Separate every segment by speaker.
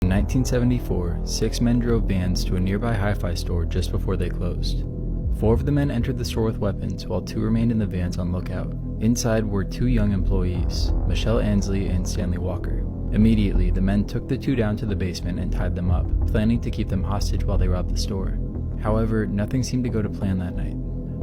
Speaker 1: In 1974, 6 men drove vans to a nearby hi-fi store just before they closed. 4 of the men entered the store with weapons, while 2 remained in the vans on lookout. Inside were 2 young employees, Michelle Ansley and Stanley Walker. Immediately, the men took the 2 down to the basement and tied them up, planning to keep them hostage while they robbed the store. However, nothing seemed to go to plan that night.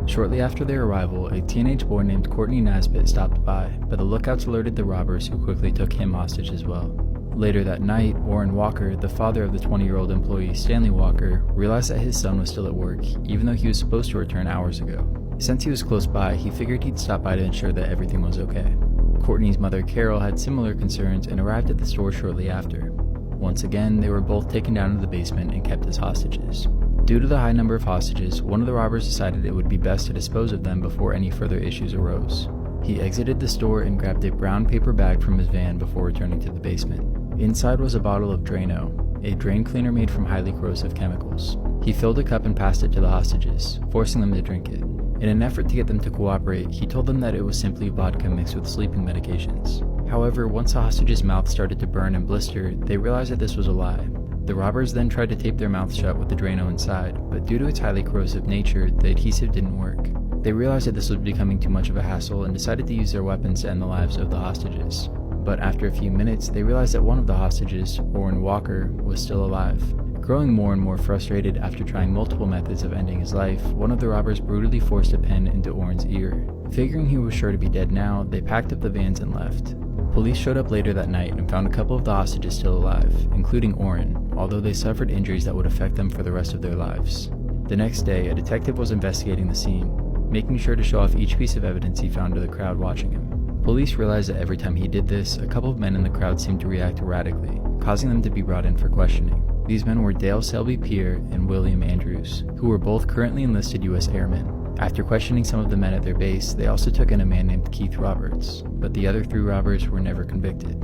Speaker 1: Shortly after their arrival, a teenage boy named Courtney Nasbitt stopped by, but the lookouts alerted the robbers, who quickly took him hostage as well. Later that night, Orrin Walker, the father of the 20-year-old employee Stanley Walker, realized that his son was still at work, even though he was supposed to return hours ago. Since he was close by, he figured he'd stop by to ensure that everything was okay. Courtney's mother Carol had similar concerns and arrived at the store shortly after. Once again, they were both taken down to the basement and kept as hostages. Due to the high number of hostages, one of the robbers decided it would be best to dispose of them before any further issues arose. He exited the store and grabbed a brown paper bag from his van before returning to the basement. Inside was a bottle of Drano, a drain cleaner made from highly corrosive chemicals. He filled a cup and passed it to the hostages, forcing them to drink it. In an effort to get them to cooperate, he told them that it was simply vodka mixed with sleeping medications. However, once the hostages' mouths started to burn and blister, they realized that this was a lie. The robbers then tried to tape their mouths shut with the Drano inside, but due to its highly corrosive nature, the adhesive didn't work. They realized that this was becoming too much of a hassle and decided to use their weapons to end the lives of the hostages. But after a few minutes, they realized that one of the hostages, Orrin Walker, was still alive. Growing more and more frustrated after trying multiple methods of ending his life, one of the robbers brutally forced a pen into Orrin's ear. Figuring he was sure to be dead now, they packed up the vans and left. Police showed up later that night and found a couple of the hostages still alive, including Orrin, although they suffered injuries that would affect them for the rest of their lives. The next day, a detective was investigating the scene, making sure to show off each piece of evidence he found to the crowd watching him. Police realized that every time he did this, a couple of men in the crowd seemed to react erratically, causing them to be brought in for questioning. These men were Dale Selby Pierre and William Andrews, who were both currently enlisted U.S. airmen. After questioning some of the men at their base, they also took in a man named Keith Roberts, but the other 3 robbers were never convicted.